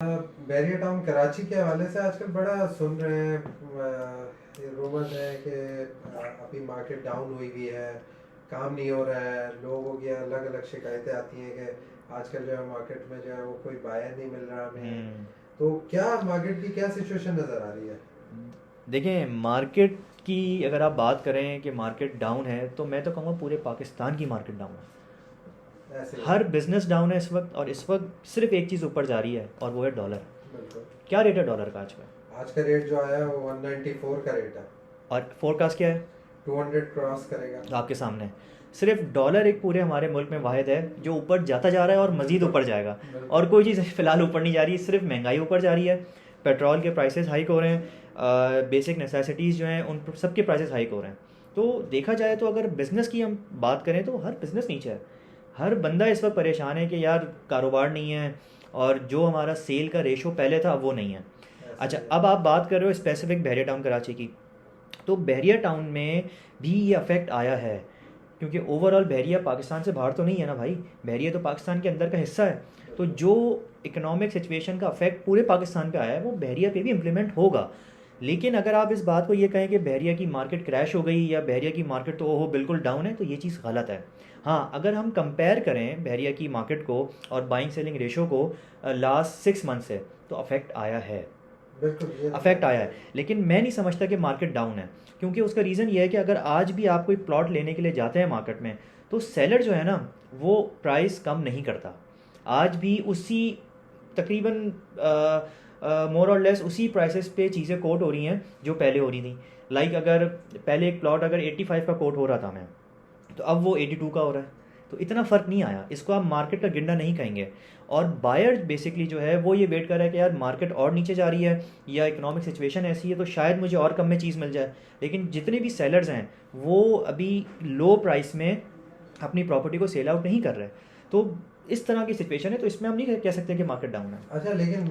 Barrier town Karachi के हवाले से आजकल बड़ा सुन रहे हैं। रूमर्स है कि अभी मार्केट डाउन हुई हुई है, काम नहीं हो रहा है, लोगों की अलग अलग शिकायतें आती हैं कि आजकल जो है मार्केट में जो है वो कोई बायर नहीं मिल रहा हमें। हम्म। तो क्या मार्केट की क्या सिचुएशन नज़र आ रही है? देखिए, मार्केट की अगर आप बात करें कि मार्केट डाउन है, तो मैं तो कहूँगा पूरे पाकिस्तान की मार्केट डाउन है। ऐसे ही है। हर बिजनेस डाउन है इस वक्त, और इस वक्त सिर्फ एक चीज़ ऊपर जा रही है, और वो है डॉलर। बिल्कुल। क्या रेट है डॉलर का आज का? आज का रेट जो आया है वो 194 का रेट है। और फोरकास्ट क्या है? 200 क्रॉस करेगा। आपके सामने। सिर्फ डॉलर एक पूरे हमारे मुल्क में वाहिद है जो ऊपर जाता जा रहा है और मज़ीद बिल्कुल ऊपर जाएगा। और बिल्कुल। कोई चीज़ फ़िलहाल ऊपर नहीं जा रही है, सिर्फ महंगाई ऊपर जा रही है। पेट्रोल के प्राइसेस हाइक हो रहे हैं, बेसिक नेसेसिटीज़ जो हैं उन सब के प्राइसेस हाइक हो रहे हैं। तो देखा जाए तो अगर बिज़नेस की हम बात करें तो हर बिज़नेस नीचे है। हर बंदा इस वक्त परेशान है कि यार कारोबार नहीं है, और जो हमारा सेल का रेशो पहले था अब वो नहीं है। ऐसे अच्छा, ही है। अब आप बात कर रहे हो स्पेसिफिक बहरिया टाउन कराची की। तो बहरिया टाउन में भी ये अफेक्ट आया है, क्योंकि ओवरऑल बहरिया पाकिस्तान से बाहर तो नहीं है ना भाई। बहरिया तो पाकिस्तान के अंदर का हिस्सा है। तो बिल्कुल। जो इकोनॉमिक सिचुएशन का अफेक्ट पूरे पाकिस्तान पे आया है वो बहरिया पे भी इम्प्लीमेंट होगा। लेकिन अगर आप इस बात को ये कहें कि बहरिया की मार्केट क्रैश हो गई या बहरिया की मार्केट तो ओहो बिल्कुल डाउन है, तो ये चीज़ गलत है। हाँ, अगर हम कंपेयर करें बहरिया की मार्केट को और बाइंग सेलिंग रेशो को लास्ट 6 मंथ से, तो अफेक्ट आया है। बिल्कुल ये तो अफेक्ट बात आया है। है। लेकिन मैं नहीं समझता कि मार्केट डाउन है, क्योंकि उसका रीज़न ये है कि अगर आज भी आप कोई प्लॉट लेने के लिए जाते हैं मार्केट में, तो सेलर जो है ना, वो प्राइस कम नहीं करता। आज भी उसी तकरीबन मोर और लेस उसी प्राइसेस पे चीज़ें कोट हो रही हैं जो पहले हो रही थी। लाइक अगर पहले एक प्लॉट अगर 85 का कोट हो रहा था मैं, तो अब वो 82 का हो रहा है। तो इतना फ़र्क नहीं आया, इसको आप मार्केट का गिरना नहीं कहेंगे। और बायर बेसिकली जो है वो ये वेट कर रहा है कि यार मार्केट और नीचे जा रही है या इकोनॉमिक सिचुएशन ऐसी है तो शायद मुझे और कम में चीज़ मिल जाए। लेकिन जितने भी सेलर्स हैं वो अभी लो प्राइस में अपनी प्रॉपर्टी को सेल आउट नहीं कर रहे। तो इस तरह की सिचुएशन है, तो इसमें हम नहीं कह सकते कि मार्केट डाउन है। अच्छा, लेकिन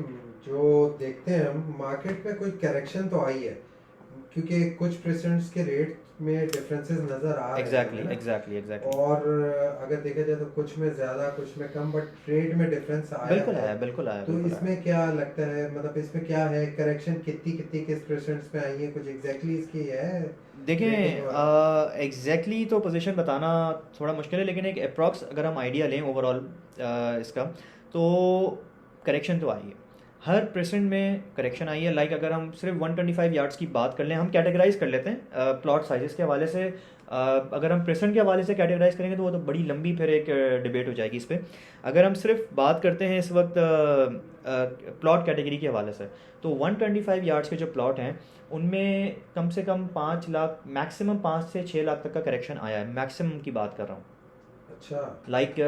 जो देखते हैं हम मार्केट में कोई करेक्शन तो आई है, क्योंकि कुछ प्रेसिडेंट्स के रेट में डिफरेंसेस नज़र आ रहे हैं, एग्जैक्टली है ना? Exactly exactly. और अगर देखा जाए तो कुछ में ज़्यादा कुछ में कम, बट रेट में डिफरेंस आया बिल्कुल है। आया, बिल्कुल आया, तो बिल्कुल आया। इसमें क्या लगता है, मतलब इसमें क्या है करेक्शन, कितनी कितनी किस प्रेसिडेंट्स पे आई है, कुछ एग्जैक्टली इसकी है देखें, रेटिंग वगैरह? एग्जैक्टली तो पोजीशन बताना थोड़ा मुश्किल है, लेकिन एक अप्रॉक्स अगर हम आइडिया लें ओवरऑल इसका, तो करेक्शन तो आई है। हर परसेंट में करेक्शन आई है। लाइक अगर हम सिर्फ 125 यार्ड्स की बात कर लें, हम कैटेगराइज कर लेते हैं प्लॉट साइजेस के हवाले से। अगर हम परसेंट के हवाले से कैटेगराइज करेंगे तो वो तो बड़ी लंबी फिर एक डिबेट हो जाएगी इस पर। अगर हम सिर्फ बात करते हैं इस वक्त प्लॉट कैटेगरी के हवाले से, तो 125 यार्ड्स के जो प्लॉट हैं उनमें कम से कम 5 लाख, मैक्सिमम 5 से 6 लाख तक का करेक्शन आया है, मैक्सिमम की बात कर रहा हूँ। अच्छा। लाइक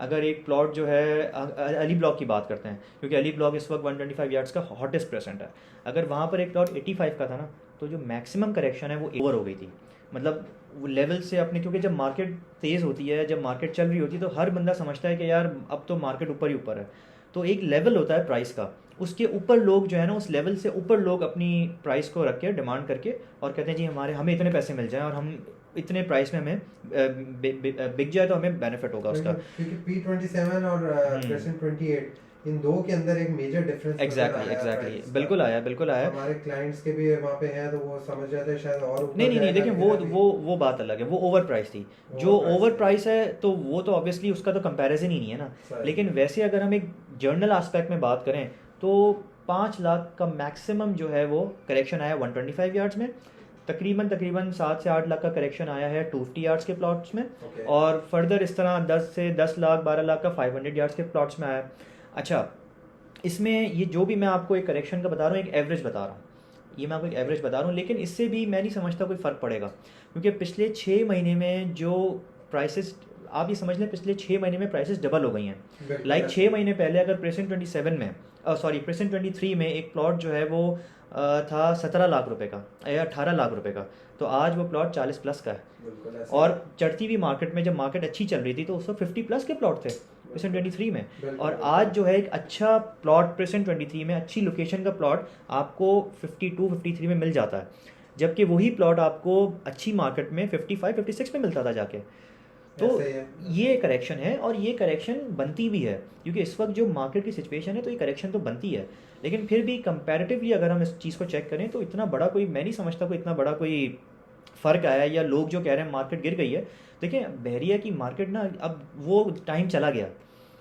अगर एक प्लॉट जो है अली ब्लॉक की बात करते हैं, क्योंकि अली ब्लॉक इस वक्त 125 यार्ड्स का हॉटेस्ट प्रेजेंट है। अगर वहाँ पर एक प्लॉट 85 का था ना, तो जो मैक्सिमम करेक्शन है वो ओवर हो गई थी। मतलब वो लेवल से अपने, क्योंकि जब मार्केट तेज़ होती है, जब मार्केट चल रही होती है, तो हर बंदा समझता है कि यार अब तो मार्केट ऊपर ही ऊपर है। तो एक लेवल होता है प्राइस का, उसके ऊपर लोग जो है ना, उस लेवल से ऊपर लोग अपनी प्राइस को रख के डिमांड करके और कहते हैं जी हमें इतने पैसे मिल जाएं और हम इतने प्राइस में हमें बिक जाए तो हमें बेनिफिट होगा उसका। बिल्कुल, क्योंकि P27 और हम्म। प्रेजेंट 28, इन दो के अंदर एक मेजर डिफरेंस नज़र एग्जैक्टली आया है एग्जैक्टली, प्राइस का। बिल्कुल आया, बिल्कुल आया। हमारे क्लाइंट्स के भी वहाँ पे हैं, तो वो समझ रहे थे शायद और नहीं ऊपर नहीं नहीं, जाएगा, देखिए लेकिन वो अभी वो वो बात अलग है, वो ओवर प्राइस थी। ओवर जो प्राइस ओवर है। प्राइस है तो वो तो ऑब्वियसली उसका तो कंपैरिजन ही नहीं है ना। सही। लेकिन वैसे अगर हम एक जर्नल एस्पेक्ट में बात करें, तो 5 लाख का मैक्सिमम जो है वो करेक्शन आया 125 यार्ड्स में। तकरीबन तकरीबन 7 से 8 लाख का करेक्शन आया है 250 यार्ड्स के प्लॉट्स में। ओके। और फर्दर इस तरह 10 से 10 लाख 12 लाख का 500 यार्ड्स के प्लॉट्स में आया है। अच्छा, इसमें ये जो भी मैं आपको एक करेक्शन का बता रहा हूँ, एक एवरेज बता रहा हूँ, ये मैं आपको एक एवरेज बता रहा हूँ, लेकिन इससे भी मैं नहीं समझता कोई फ़र्क पड़ेगा, क्योंकि पिछले 6 महीने में जो प्राइसेस, आप ये समझ लें पिछले 6 महीने में प्राइसेस डबल हो गई हैं। बिल्कुल लाइक ऐसे ही छः है। महीने पहले अगर प्रेसेंट 27 में, सॉरी प्रेसेंट 23 में एक प्लॉट जो है वो था 17 लाख रुपए का या 18 लाख रुपए का, तो आज वो प्लॉट 40 प्लस का है। बिल्कुल ऐसे ही है। और चढ़ती हुई मार्केट में जब मार्केट अच्छी चल रही थी तो उस वक्त 50 प्लस के प्लॉट थे प्रेसेंट बिल्कुल 23 में। बिल्कुल। और बिल्कुल आज जो है एक अच्छा प्लॉट प्रेसेंट 23 में, अच्छी लोकेशन का प्लॉट आपको 52 53 में मिल जाता है, जबकि वही प्लॉट आपको अच्छी मार्केट में 55 56 में मिलता था जाके। तो ऐसे ही है। ये करेक्शन है और ये करेक्शन बनती भी है, क्योंकि इस वक्त जो मार्केट की सिचुएशन है तो ये करेक्शन तो बनती है। लेकिन फिर भी कंपैरेटिवली अगर हम इस चीज़ को चेक करें तो इतना बड़ा कोई, मैं नहीं समझता कोई इतना बड़ा कोई फ़र्क आया है, या लोग जो कह रहे हैं मार्केट गिर गई है। देखिए बहरिया की मार्केट ना, अब वो टाइम चला गया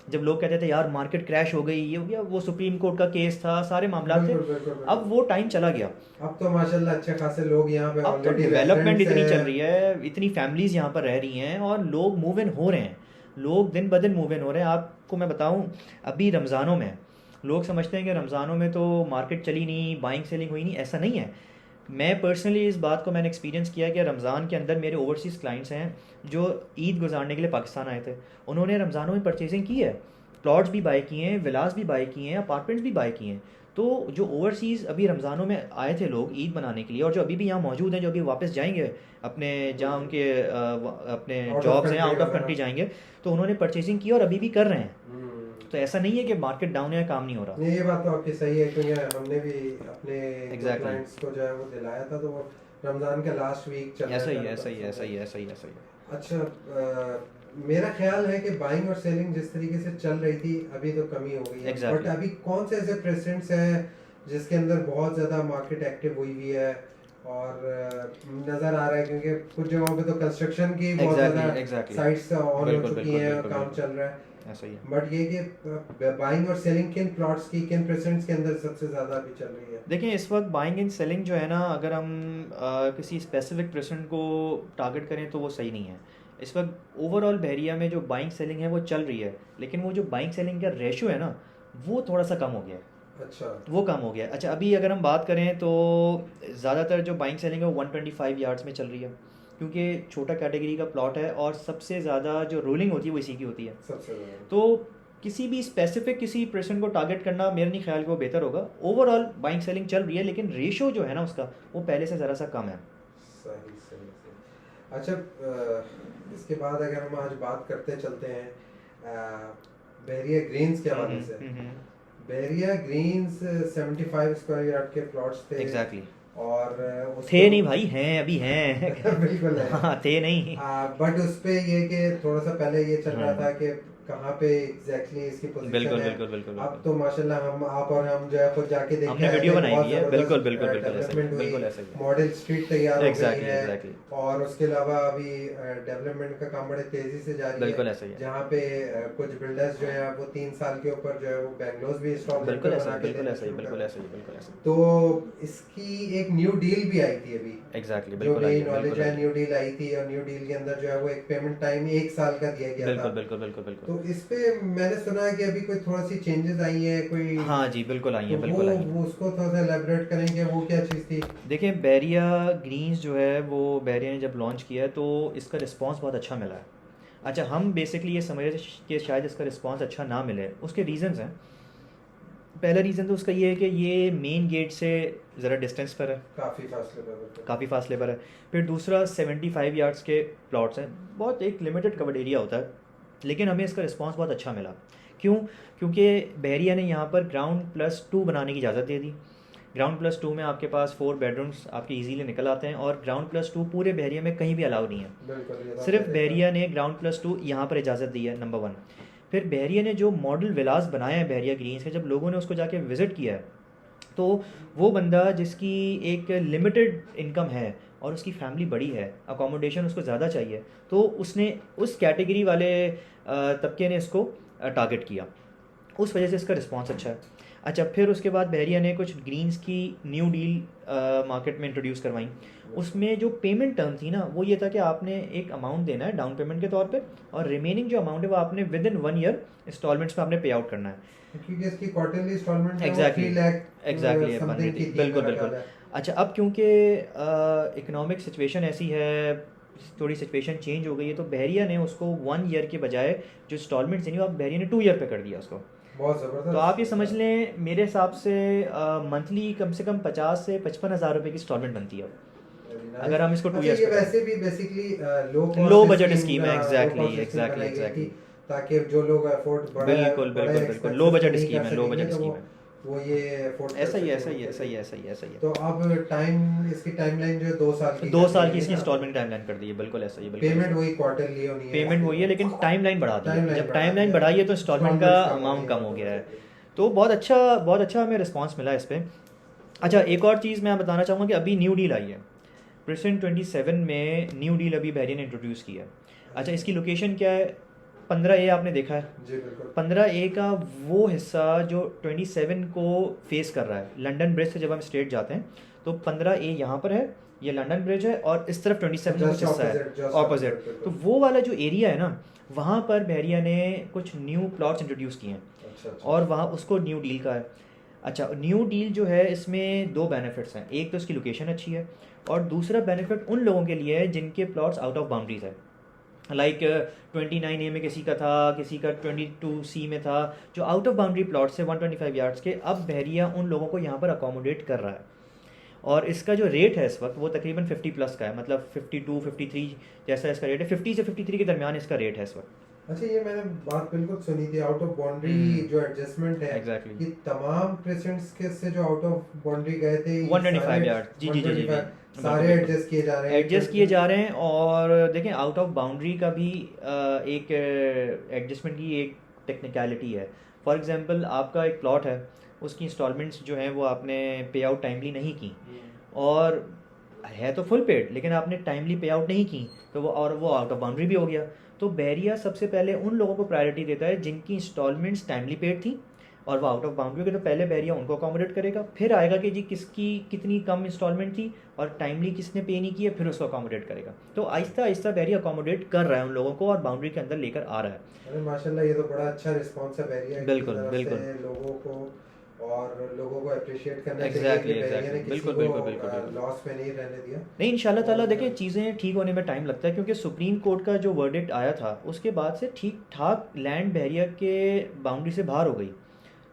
जब लोग कहते थे यार मार्केट क्रैश हो गई, ये हो गया, वो सुप्रीम कोर्ट का केस था, सारे मामला थे। बिल्कुल बिल्कुल अब बिल्कुल। वो टाइम चला गया। अब तो माशाल्लाह अच्छे खासे लोग यहाँ पे अब तो ऑलरेडी डेवलपमेंट रेजिडेंट्स इतनी चल है। रही है, इतनी फैमिलीज यहाँ पर रह रही हैं और लोग मूव इन हो रहे हैं, लोग दिन ब दिन मूव इन हो रहे हैं। आपको मैं बताऊँ, अभी रमज़ानों में लोग समझते हैं कि रमज़ानों में तो मार्केट चली नहीं, बाइंग सेलिंग हुई नहीं, ऐसा नहीं है। मैं पर्सनली इस बात को मैंने एक्सपीरियंस किया कि रमज़ान के अंदर मेरे ओवरसीज़ क्लाइंट्स हैं जो ईद गुजारने के लिए पाकिस्तान आए थे, उन्होंने रमज़ानों में परचेजिंग की है, प्लॉट्स भी बाय किए हैं, विलास भी बाय किए हैं, अपार्टमेंट्स भी बाय किए हैं। तो जो ओवरसीज़ अभी रमज़ानों में आए थे लोग ईद मनाने के लिए, और जो अभी भी यहाँ मौजूद हैं, जो अभी वापस जाएंगे अपने जहाँ उनके अपने आउट ऑफ जॉब्स हैं, कंट्री आउट ऑफ वगैरह। कंट्री जाएंगे, तो उन्होंने परचेजिंग की और अभी भी कर रहे हैं। तो ऐसा नहीं है कि मार्केट डाउन है, काम नहीं हो रहा। नहीं, ये बात तो आपकी सही है, क्योंकि हमने भी अपने Exactly. क्लाइंट्स को जो है वो दिलाया था, तो वो रमजान के लास्ट वीक चल ऐसा ही रहा है, था ऐसा ही है, तब ऐसा से। ही है, ऐसा ही है, ऐसा ही है। अच्छा, मेरा ख्याल है कि बाइंग और सेलिंग जिस तरीके से चल रही थी अभी तो कमी हो गई है। Exactly. बट अभी कौन से ऐसे प्रेसिडेंट्स हैं जिसके अंदर बहुत ज़्यादा मार्केट एक्टिव हुई हुई है, और नज़र आ रहा है क्योंकि कुछ जगहों पे तो कंस्ट्रक्शन की बहुत Exactly, ज़्यादा exactly. साइट्स ऑन हो बिल्कुल, चुकी बिल्कुल, हैं और बिल्कुल, काम बिल्कुल। चल रहा है। ऐसा ही है। बट ये कि बाइंग और सेलिंग किन प्लॉट्स की, किन प्रेसिडेंट्स के अंदर सबसे ज़्यादा अभी चल रही है? देखिए इस वक्त बाइंग एंड सेलिंग जो है ना, अगर हम किसी स्पेसिफिक पर्सन को टारगेट करें तो वो सही नहीं है। इस वक्त ओवरऑल बहरिया में जो बाइंग सेलिंग है वो चल रही है, लेकिन वो जो बाइंग सेलिंग का रेशो है ना, वो थोड़ा सा कम हो गया है। अच्छा। वो कम हो गया है। अच्छा, अभी अगर हम बात करें तो ज़्यादातर जो बाइंग सेलिंग है वो 125 यार्ड्स में चल रही है, क्योंकि छोटा कैटेगरी का प्लॉट है और सबसे ज़्यादा जो रोलिंग होती है वो इसी की होती है। सबसे ज़्यादा। तो किसी भी स्पेसिफिक किसी पर्सन को टारगेट करना मेरे नहीं ख्याल कि वो बेहतर होगा। ओवरऑल बाइंग सेलिंग चल रही है, लेकिन रेशो जो है ना उसका, वो पहले से ज़रा सा कम है। सही सही सही। अच्छा, इसके बाद अगर हम आज बात करते चलते हैं बहरिया ग्रीन्स के हवाले से। बहरिया ग्रीन्स 75 स्क्वायर यार्ड के प्लॉट्स थे। एग्जैक्टली। और थे नहीं भाई, हैं, अभी हैं। बिल्कुल है। हाँ, थे नहीं। बट उस पे ये कि थोड़ा सा पहले ये चल रहा था कि कहाँ पे एग्जैक्टली इसकी पोजीशन बिल्कुल है। बिल्कुल बिल्कुल अब बिल्कुल। तो माशाल्लाह हम, आप और हम जो है खुद जाके देख हमने वीडियो बनाई हुई है। बिल्कुल बिल्कुल बिल्कुल ऐसा ही है, बिल्कुल ऐसा ही है। मॉडल स्ट्रीट तैयार हो गई एग्जैक्टली है। एग्जैक्टली। और उसके अलावा अभी डेवलपमेंट का काम बड़े तेजी से जारी है। बिल्कुल ऐसा ही है। जहाँ पे कुछ बिल्डर्स जो है वो 3 साल के ऊपर जो है वो बैंगलोर भी इंस्टॉल बिल्कुल ऐसा बना ही, के बिल्कुल देना ऐसा ही, शुरू बिल्कुल कर। ऐसा ही, बिल्कुल ऐसा ही। तो इसकी एक न्यू डील भी आई थी अभी। एग्जैक्टली, जो बिल्कुल आई मेरी है, नॉलेज बिल्कुल है, आई है। न्यू डील आई थी, और न्यू डील के अंदर जो है वो एक पेमेंट टाइम 1 साल का दिया गया बिल्कुल था। बिल्कुल बिल्कुल बिल्कुल। तो इस पे मैंने सुना है कि अभी कोई थोड़ा सी चेंजेस आई है कोई। हाँ जी, बिल्कुल आई तो हैं, बिल्कुल आई हैं। वो उसको थोड़ा सा एलैबोरेट करेंगे, वो क्या चीज़ थी? देखिए बैरिया ग्रीन्स जो है वो बैरिया ने जब लॉन्च किया है तो इसका रिस्पांस बहुत अच्छा मिला है। अच्छा, हम बेसिकली ये समझ रहे थे कि शायद इसका रिस्पांस अच्छा ना मिले। उसके रीज़न्स हैं। पहला रीज़न तो उसका ये है कि ये मेन गेट से ज़रा डिस्टेंस पर है, काफ़ी फासले पर होते हैं। काफ़ी फासले पर है। फिर दूसरा 75 यार्ड्स के प्लॉट्स हैं, बहुत एक लिमिटेड कवर्ड एरिया होता है, लेकिन हमें इसका रिस्पांस बहुत अच्छा मिला। क्यों? क्योंकि बहरिया ने यहाँ पर ग्राउंड+2 बनाने की इजाज़त दे दी। ग्राउंड+2 में आपके पास 4 बेडरूम्स आपके इजीली निकल आते हैं, और ग्राउंड+2 पूरे बहरिया में कहीं भी अलाउ नहीं है। बिल्कुल, ये बात सिर्फ तो है। बहरिया ने ग्राउंड+2 यहाँ पर इजाज़त दी है, नंबर 1। फिर बहरिया ने जो मॉडल विलास बनाया है बहरिया ग्रीन्स के, जब लोगों ने उसको जाके विज़िट किया है, तो वो बंदा जिसकी एक लिमिटेड इनकम है और उसकी फैमिली बड़ी है, अकोमोडेशन उसको ज़्यादा चाहिए, तो उसने उस कैटेगरी वाले तबके ने इसको टारगेट किया। उस वजह से इसका रिस्पांस अच्छा है। अच्छा, फिर उसके बाद बहरिया ने कुछ ग्रीन्स की न्यू डील मार्केट में इंट्रोड्यूस करवाई। उसमें जो पेमेंट टर्म थी ना, वो ये था कि आपने एक अमाउंट देना है डाउन पेमेंट के तौर पे, और रिमेनिंग जो अमाउंट है वो आपने विद इन 1 ईयर इंस्टॉलमेंट्स में आपने पे आउट करना है। क्योंकि इसकी quarterly installment exactly 3 lakh exactly बन रही समथिंग थी, की थी बिल्कुल मेरा बिल्कुल। ख्याल है। अच्छा, अब क्योंकि इकोनॉमिक सिचुएशन ऐसी है, थोड़ी सिचुएशन चेंज हो गई है, तो बहरिया ने उसको 1 ईयर के बजाय जो इंस्टॉलमेंट्स देनी, वो अब बहरिया ने 2 ईयर पे कर दिया उसको। बहुत ज़बरदस्त। तो आप ये समझ लें, मेरे हिसाब से मंथली कम से कम 50 से 55 हज़ार रुपये की इंस्टॉलमेंट बनती है अगर हम इसको 2 अच्छा, ईयर्स ये पे वैसे भी बेसिकली लो बजट स्कीम है। Exactly exactly exactly. ताकि जो लोग अफोर्ड बिल्कुल बिल्कुल बिल्कुल, लो बजट स्कीम है, लो बजट स्कीम है। वो ये अफोर्ड कर ऐसा ही है, सके ऐसा ही है, उनके ऐसा ही लिए। है, ऐसा ही है, ऐसा ही है। तो अब टाइम, इसकी टाइमलाइन जो है 2 साल की 2 कर साल दी की है इसकी ना। इंस्टॉलमेंट टाइमलाइन कर दी है, बिल्कुल ऐसा ही है, बिल्कुल ऐसा पेमेंट ही वही है। क्वार्टरली होनी है पेमेंट वही है, लेकिन टाइमलाइन बढ़ा दी है। टाइमलाइन जब बढ़ा टाइमलाइन दिया, बढ़ाई है तो इंस्टॉलमेंट का इंस्टॉलमेंट्स कम हो अमाउंट गई कम हो गया है। ऑटोमेटिकली। तो बहुत अच्छा हमें रिस्पॉन्स मिला इस पर। अच्छा, एक और चीज़ मैं बताना चाहूँगा कि अभी न्यू डील आई है प्रेसिडेंट 27 में, न्यू डील अभी बैरिया ने इंट्रोड्यूस किया है। अच्छा, इसकी लोकेशन क्या है? 15A आपने देखा है? जी बिल्कुल। 15A का वो हिस्सा जो 27 को फेस कर रहा है, लंदन ब्रिज से जब हम स्ट्रेट जाते हैं तो 15A यहाँ पर है, ये लंदन ब्रिज है, और इस तरफ 27 का कुछ जस्ट हिस्सा है ऑपोजिट, जस्ट ऑपोजिट। ऑपोजिट तो बिल्कुल। वो वाला जो एरिया है ना, वहाँ पर बहरिया ने कुछ न्यू प्लॉट्स इंट्रोड्यूस किए हैं, अच्छा अच्छा और वहाँ उसको न्यू डील का है। अच्छा, न्यू डील जो है इसमें 2 बेनिफिट्स हैं। एक तो इसकी लोकेशन अच्छी है, और दूसरा बेनिफिट उन लोगों के लिए है जिनके प्लॉट्स आउट ऑफ बाउंड्रीज है। लाइक 29A में किसी का था, किसी का 22C में था, जो आउट ऑफ बाउंड्री प्लॉट से 125 यार्ड्स के, अब बहरिया उन लोगों को यहाँ पर अकोमोडेट कर रहा है। और इसका जो रेट है इस वक्त वो तकरीबन 50 प्लस का है, मतलब 52 53 जैसा इसका रेट है, 50 से 53 के दरमियान इसका रेट है इस वक्त। अच्छा, ये मैंने बात बिल्कुल सुनी थी, आउट ऑफ बाउंड्री जो एडजस्टमेंट है, एग्जैक्टली, ये तमाम प्रेसिडेंट्स के से जो आउट ऑफ बाउंड्री गए थे, ये 125 सारे यार्ड, जी जी जी जी जी, 125 सारे बिल्कुल एडजस्ट किए जा रहे हैं। एडजस्ट किए जा रहे हैं। और देखें, आउट ऑफ बाउंड्री का भी एक एडजस्टमेंट की एक टेक्निकलिटी है। फॉर एग्जांपल, आपका एक प्लॉट है, उसकी इंस्टॉलमेंट्स जो हैं वो आपने पे आउट टाइमली नहीं की, और है तो फुल पेड, लेकिन आपने टाइमली पे आउट नहीं की, तो वो आउट ऑफ बाउंड्री भी हो गया। तो बैरिया सबसे पहले उन लोगों को प्रायोरिटी देता है जिनकी इंस्टॉलमेंट्स टाइमली पेड थी और वो आउट ऑफ बाउंड्री हो गए, तो पहले बैरिया उनको अकोमोडेट करेगा। फिर आएगा कि जी किसकी कितनी कम इंस्टॉलमेंट थी और टाइमली किसने पे नहीं किया, फिर उसको अकोमोडेट करेगा। तो आहिस्ता आहिस्ता बैरिया अकोमोडेट कर रहा है उन लोगों को और बाउंड्री के अंदर लेकर आ रहा है। अरे माशाल्लाह, ये तो बड़ा अच्छा रिस्पॉन्स है बैरिया की बिल्कुल तरफ बिल्कुल, से लोगों को, और लोगों को अप्रिशिएट करना चाहिए एग्जैक्टली कि बैरिया एग्जैक्टली, ने किसी बिल्कुल को बिल्कुल बिल्कुल बिल्कुल। लॉस में नहीं रहने दिया। नहीं, इंशाल्लाह ताला और देखिए चीज़ें ठीक होने में टाइम लगता है, क्योंकि सुप्रीम कोर्ट का जो वर्डिक्ट आया था उसके बाद से ठीक ठाक लैंड बैरियर के बाउंड्री से बाहर हो गई।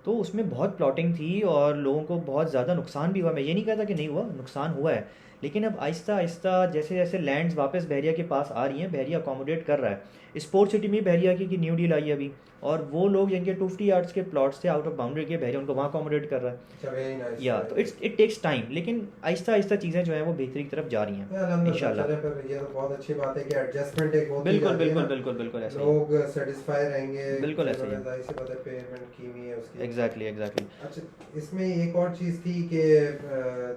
तो उसमें बहुत प्लॉटिंग थी और लोगों को बहुत ज़्यादा नुकसान भी हुआ। मैं ये नहीं कहता कि नहीं हुआ, नुकसान हुआ है, लेकिन अब आहिस्ता आहिस्ता जैसे जैसे लैंड्स वापस बहरिया के पास आ रही हैं, बहरिया अकोमोडेट कर रहा है। स्पोर्ट सिटी में बहरिया की न्यू डील आई है अभी, और वो लोग जिनके 250 यार्ड्स के प्लॉट्स थे आउट ऑफ बाउंड्री के, बहरिया उनको वहाँ अकोमोडेट कर रहा है। अच्छा, वेरी नाइस। या तो इट टेक्स टाइम, लेकिन आहिस्ता आहिस्ता चीज़ें जो हैं वो बेहतरी की तरफ जा रही हैं अल्हम्दुलिल्लाह। इंशाल्लाह। चले, पर ये तो बहुत अच्छी बात है कि एडजस्टमेंट एक होती बिल्कुल जाती है बिल्कुल ना, बिल्कुल बिल्कुल ऐसा ही, लोग सेटिस्फाई रहेंगे। बिल्कुल ऐसा ही, जाहिर सी बात है, पेमेंट की हुई है उसकी। Exactly exactly. अच्छा, इसमें एक और चीज़ थी कि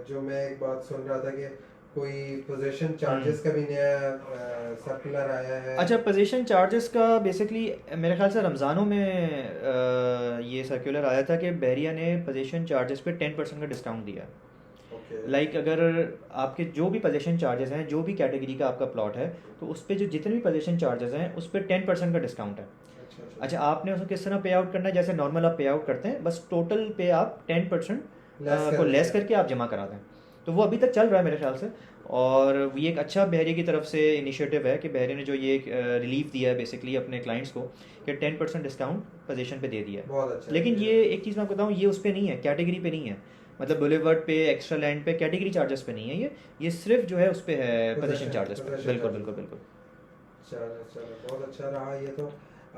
जो मैं एक बात सुन रहा था कि कोई पोजीशन चार्जेस का भी नया सर्कुलर आया है। अच्छा, पोजीशन चार्जेस का बेसिकली मेरे ख्याल से रमज़ानों में ये सर्कुलर आया था कि बहरिया ने पोजीशन चार्जेस पे 10% का डिस्काउंट दिया है। ओके। लाइक अगर आपके जो भी पोजीशन चार्जेस हैं, जो भी कैटेगरी का आपका प्लॉट है, तो उस पर जो जितने भी पोजीशन चार्जेस हैं उस पर 10% का डिस्काउंट है। अच्छा अच्छा। अच्छा, आपने उसको किस तरह पे आउट करना है? जैसे नॉर्मल आप पे आउट करते हैं, बस टोटल पे आप 10% को लेस करके आप जमा करा दें। तो वो अभी तक चल रहा है मेरे ख्याल से, और ये एक अच्छा बहरिया की तरफ से इनिशिएटिव है कि बहरिया ने जो ये रिलीफ दिया है बेसिकली अपने क्लाइंट्स को, कि 10% डिस्काउंट पोजीशन पे दे दिया है। बहुत अच्छा। लेकिन ये एक चीज़ मैं बताऊँ, ये उस पर नहीं है, कैटेगरी पे नहीं है, मतलब बुलेवर्ड पे, एक्स्ट्रा लैंड पे, कैटेगरी चार्जेस पे नहीं है ये सिर्फ जो है उस पे है पोजीशन चार्जेस पे। बिल्कुल बिल्कुल बिल्कुल। चलो चलो, बहुत अच्छा रहा ये तो।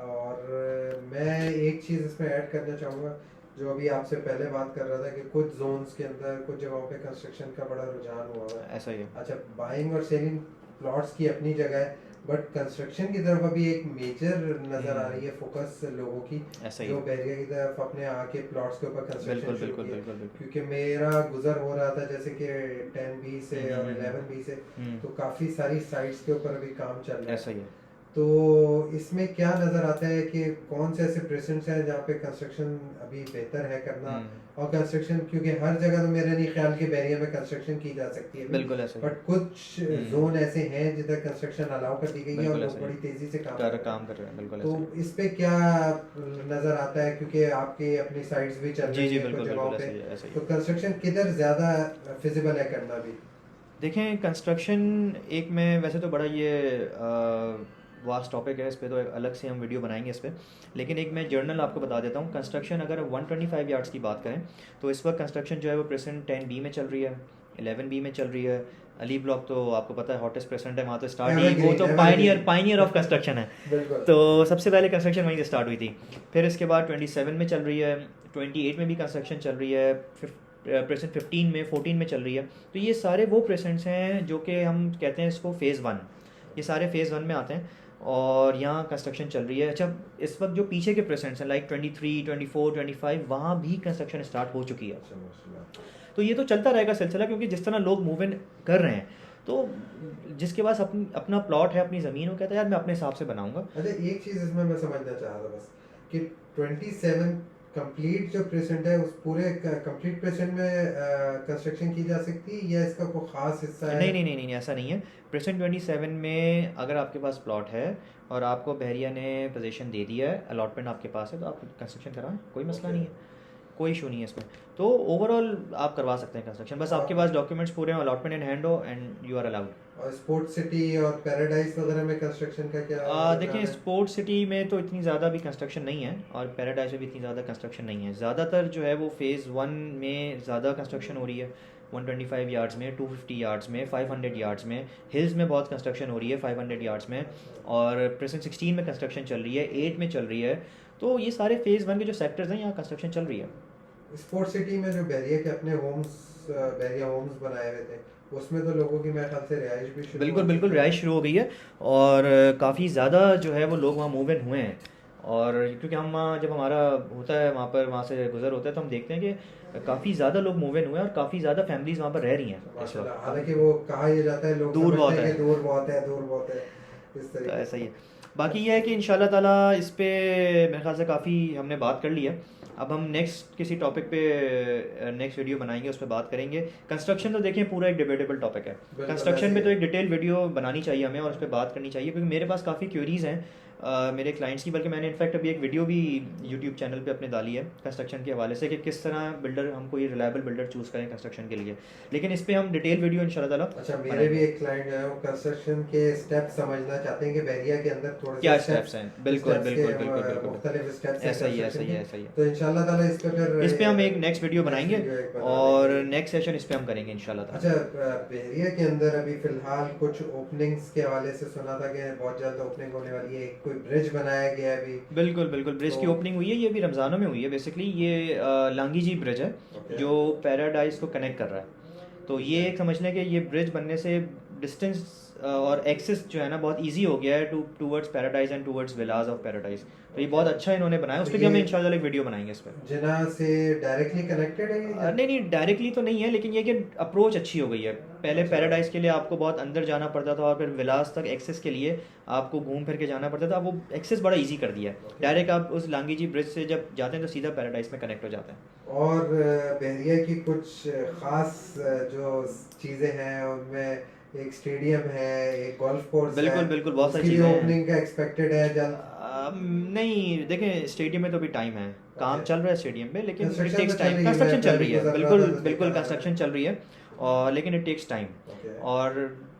और मैं एक चीज़ इसमें ऐड करना चाहूँगा, जो अभी आपसे पहले बात कर रहा था कि कुछ जोन्स के अंदर कुछ जगहों पे कंस्ट्रक्शन का बड़ा रुझान हुआ है। ऐसा ही है। अच्छा, बाइंग और सेलिंग प्लॉट्स की अपनी जगह है, बट कंस्ट्रक्शन की तरफ अभी एक मेजर नज़र आ रही है फोकस लोगों की, ऐसा ही जो है। बहरिया की तरफ अपने आके प्लॉट्स के ऊपर कंस्ट्रक्शन बिल्कुल शुरू बिल्कुल किया। बिल्कुल बिल्कुल। क्योंकि मेरा गुजर हो रहा था जैसे कि 10B से और 11B से, तो काफ़ी सारी साइट्स के ऊपर अभी काम चल रहा है। ऐसा ही है। तो इसमें क्या नज़र आता है कि कौन से ऐसे प्रेसिडेंट्स हैं जहाँ पे कंस्ट्रक्शन अभी बेहतर है करना, और कंस्ट्रक्शन, क्योंकि हर जगह तो मेरा नहीं ख्याल कि बहरिया में कंस्ट्रक्शन की जा सकती है, बिल्कुल ऐसा ही बट कुछ जोन ऐसे हैं जिधर कंस्ट्रक्शन अलाउ कर दी गई है और लोग बड़ी तेजी से काम कर रहे हैं। बिल्कुल तो ऐसा ही। इस पे क्या नज़र आता है, क्योंकि आपके अपनी साइट्स भी चल जी रही जी हैं कुछ बिल्कुल जगहों बिल्कुल, पे, ऐसा ही है, ऐसा ही तो है। कंस्ट्रक्शन किधर ज़्यादा फिजिबल है करना भी? देखें, कंस्ट्रक्शन एक में वैसे तो बड़ा ये वास्ट टॉपिक है, इस पे तो एक अलग से हम वीडियो बनाएंगे इस पे, लेकिन एक मैं जर्नल आपको बता देता हूँ। कंस्ट्रक्शन अगर 125 यार्ड्स की बात करें तो इस वक्त कंस्ट्रक्शन जो है वो प्रेजेंट 10B में चल रही है, 11B में चल रही है। अली ब्लॉक तो आपको पता है हॉटेस्ट प्रेजेंट है, वहाँ तो स्टार्ट ही, वो तो पायनियर ऑफ कंस्ट्रक्शन है। तो सबसे पहले कंस्ट्रक्शन वहीं से स्टार्ट हुई थी। फिर इसके बाद 27 में चल रही है, 28 में भी कंस्ट्रक्शन चल रही है, प्रेजेंट 15 में 14 में चल रही है। तो ये सारे वो प्रेजेंट्स हैं जो कि हम कहते हैं इसको फ़ेज़ 1, ये सारे फ़ेज़ 1 में आते हैं और यहाँ कंस्ट्रक्शन चल रही है। अच्छा, इस वक्त जो पीछे के प्रेजेंट्स हैं लाइक 23, 24, 25, वहाँ भी कंस्ट्रक्शन स्टार्ट हो चुकी है। तो ये तो चलता रहेगा सिलसिला, क्योंकि जिस तरह लोग मूव इन कर रहे हैं, तो जिसके पास अपना प्लॉट है, अपनी ज़मीन, वो कहता है यार मैं अपने हिसाब से बनाऊंगा। अच्छा, एक चीज़ इसमें मैं समझना चाह रहा था बस कि 27 कंप्लीट जो प्रेजेंट है उस पूरे कंप्लीट प्रेजेंट में कंस्ट्रक्शन की जा सकती है या इसका कोई खास हिस्सा है? नहीं नहीं नहीं नहीं, ऐसा नहीं है। प्रेजेंट 27 में अगर आपके पास प्लॉट है और आपको बहरिया ने पोजीशन दे दिया है, अलॉटमेंट आपके पास है, तो आप कंस्ट्रक्शन कराएं, कोई मसला नहीं है, कोई इशू नहीं है इसमें। तो ओवरऑल आप करवा सकते हैं कंस्ट्रक्शन, बस आपके पास डॉक्यूमेंट्स पूरे हैं, अलॉटमेंट इन हैंड हो एंड यू आर अलाउड। और स्पोर्ट्स सिटी और पैराडाइज वगैरह में कंस्ट्रक्शन का क्या देखिए, स्पोर्ट्स सिटी में तो इतनी ज़्यादा भी कंस्ट्रक्शन नहीं है और पैराडाइज में भी इतनी ज़्यादा कंस्ट्रक्शन नहीं है। ज़्यादातर जो है वो फ़ेज़ 1 में ज़्यादा कंस्ट्रक्शन हो रही है, 125 यार्ड्स में, 250 यार्ड्स में, 500 यार्ड्स में। हिल्स में बहुत कंस्ट्रक्शन हो रही है 500 यार्ड्स में, और प्रेजेंट 16 में कंस्ट्रक्शन चल रही है, 8 में चल रही है। तो ये सारे फ़ेज़ 1 के जो सेक्टर्स हैं यहाँ कंस्ट्रक्शन चल रही है। स्पोर्ट्स सिटी में जो बहरिया के अपने बहरिया होम्स बनाए हुए थे, उसमें तो लोगों की मेरे ख्याल से रिहाइश भी शुरू बिल्कुल बिल्कुल, रिहाइश शुरू हो गई है और काफ़ी ज़्यादा जो है वो लोग वहाँ मूव इन हुए हैं। और क्योंकि हम वहाँ जब हमारा होता है वहाँ पर, वहाँ से गुजर होता है, तो हम देखते हैं कि काफ़ी ज़्यादा लोग मूव इन हुए हैं और काफ़ी ज़्यादा फैमिलीज़ वहाँ पर रह रही हैं इस वक्त। हालांकि वो कहा यह जाता है, लोग दूर बहुत समझते हैं है, कि दूर बहुत है, दूर बहुत है, इस तो तरीके ऐसा ही है। बाकी ये है कि इंशाल्लाह ताला इस पे मेरे ख्याल से काफ़ी हमने बात कर ली है। अब हम नेक्स्ट किसी टॉपिक पे नेक्स्ट वीडियो बनाएंगे, उस पर बात करेंगे। कंस्ट्रक्शन तो देखें पूरा एक डिबेटेबल टॉपिक है, कंस्ट्रक्शन पे तो एक डिटेल वीडियो बनानी चाहिए हमें और उस पर बात करनी चाहिए, क्योंकि मेरे पास काफ़ी क्वेरीज़ हैं मेरे क्लाइंट्स की। बल्कि मैंने इनफैक्ट अभी एक वीडियो भी यूट्यूब चैनल पे अपने डाली है कंस्ट्रक्शन के हवाले से कि किस तरह बिल्डर, हम कोई रिलायबल बिल्डर चूज़ करें कंस्ट्रक्शन के लिए। लेकिन इस पर हम डिटेल वीडियो इंशाल्लाह ताला। अच्छा, मेरे भी एक क्लाइंट है, वो कंस्ट्रक्शन के स्टेप समझना चाहते हैं कि बहरिया के अंदर थोड़े क्या से स्टेप्स हैं। बिल्कुल बिल्कुल बिल्कुल बिल्कुल, मुख्तलिफ स्टेप्स हैं ऐसा ही है, ऐसा कंस्ट्रक्शन ही है, के। ऐसा ही है। तो इंशाल्लाह ताला इस पे फिर इस पे हम एक नेक्स्ट वीडियो बनाएंगे एक बना और लेंगे। नेक्स्ट सेशन इस पे हम करेंगे इंशाल्लाह ताला। अच्छा, बहरिया के अंदर अभी फिलहाल कुछ ओपनिंग्स के हवाले से सुना था कि बहुत जल्द ओपनिंग होने वाली है, कोई ब्रिज बनाया गया है अभी। बिल्कुल बिल्कुल, ब्रिज की तो ओपनिंग हुई है, ये भी रमज़ानों में हुई है। बेसिकली ये लांगी जी ब्रिज है ओके। जो पैराडाइज को कनेक्ट कर रहा है। तो ये एक समझ लें कि ये ब्रिज बनने से डिस्टेंस और एक्सेस जो है ना बहुत इजी हो गया है towards paradise and towards village of paradise. तो ये बहुत अच्छा इन्होंने बनाया, उस तो पर भी हमें ये इंशाल्लाह एक वीडियो बनाएंगे इस पर। जिना से डायरेक्टली कनेक्टेड है ये? नहीं नहीं, डायरेक्टली तो नहीं है, लेकिन ये कि अप्रोच अच्छी हो गई है। पहले पैराडाइज के लिए आपको बहुत अंदर जाना पड़ता था और फिर विलास तक एक्सेस के लिए आपको घूम फिर के जाना पड़ता था, वो एक्सेस बड़ा इजी कर दिया है। डायरेक्ट आप उस लांगी जी ब्रिज से जब जाते हैं तो सीधा पैराडाइज में कनेक्ट हो जाते हैं। और बहरिया की कुछ खास जो चीज़ें हैं उनमें एक स्टेडियम है, एक गोल्फ कोर्स है, बिल्कुल बिल्कुल, बहुत सारी उसकी चीज़ें हैं। ओपनिंग का एक्सपेक्टेड है जल्द? नहीं देखें, स्टेडियम में तो अभी टाइम है, काम चल रहा है स्टेडियम पे, लेकिन इट कंस्ट्रक्शन टेक्स तो चल टाइम। रही है, कंस्ट्रक्शन मैं चल रही पहले है, गुजर रहा बिल्कुल था तो बिल्कुल देखा कंस्ट्रक्शन चल रही है, और लेकिन इट टेक्स टाइम। ओके।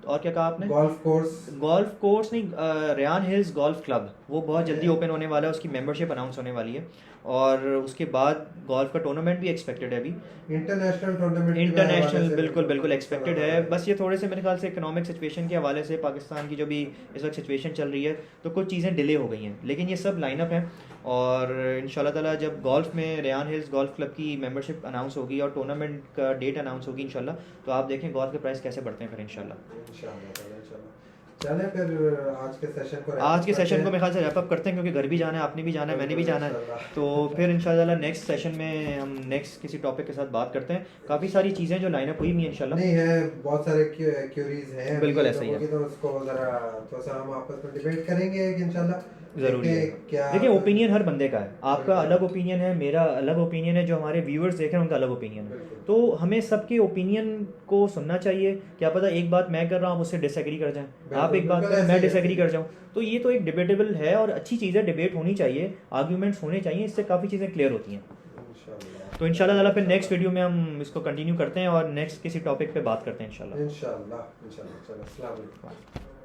और क्या कहा आपने? Golf course? गोल्फ कोर्स नहीं, रेयान हिल्स गोल्फ क्लब, वो बहुत जल्दी ओपन होने वाला है, उसकी मेंबरशिप अनाउंस होने वाली है, और उसके बाद गोल्फ का टूर्नामेंट भी एक्सपेक्टेड है अभी, इंटरनेशनल टूर्नामेंट इंटरनेशनल बिल्कुल बिल्कुल एक्सपेक्टेड है। बस ये थोड़े से मेरे ख्याल से इकोनॉमिक सिचुएशन के हवाले से, पाकिस्तान की जो भी इस वक्त सिचुएशन चल रही है, तो कुछ चीज़ें डिले हो गई हैं, लेकिन ये सब लाइनअप हैं। और इंशाल्लाह ताला जब गोल्फ में रेयान हिल्स गोल्फ क्लब की मेंबरशिप अनाउंस होगी और टूर्नामेंट का डेट अनाउंस होगी इंशाल्लाह, तो आप देखें गोल्फ के प्राइस कैसे बढ़ते हैं फिर इंशाल्लाह। चले फिर आज के सेशन को आज के सेशन को मेरे ख्याल से रैप अप करते हैं, क्योंकि घर भी जाना है, आपने भी जाना है, मैंने भी जाना है। तो फिर इंशाल्लाह नेक्स्ट सेशन में हम नेक्स्ट किसी टॉपिक के साथ बात करते हैं। काफ़ी सारी चीज़ें जो लाइनअप हुई हुई हैं इंशाल्लाह। नहीं है, बहुत सारे क्यूरीज हैं बिल्कुल ऐसा ही है। तो उसको ज़रा थोड़ा सा हम आपस में डिबेट करेंगे कि इंशाल्लाह ज़रूरी है। क्या देखिए, ओपिनियन हर बंदे का है, आपका अलग ओपिनियन है, मेरा अलग ओपिनियन है, जो हमारे व्यूअर्स देख रहे हैं उनका अलग ओपिनियन है। तो हमें सबके ओपिनियन को सुनना चाहिए। क्या पता एक बात मैं कर रहा हूँ, आप उससे डिसएग्री कर जाएं, आप एक बात करें, मैं डिसएग्री कर जाऊँ, तो ये तो एक डिबेटेबल है और अच्छी चीज़ है, डिबेट होनी चाहिए, आर्ग्यूमेंट्स होने चाहिए, इससे काफ़ी चीज़ें क्लियर होती हैं। तो इंशाल्लाह ताला फिर नेक्स्ट वीडियो में हम इसको कंटिन्यू करते हैं और नेक्स्ट किसी टॉपिक पे बात करते हैं इंशाल्लाह। इंशाल्लाह चलो, अस्सलाम वालेकुम।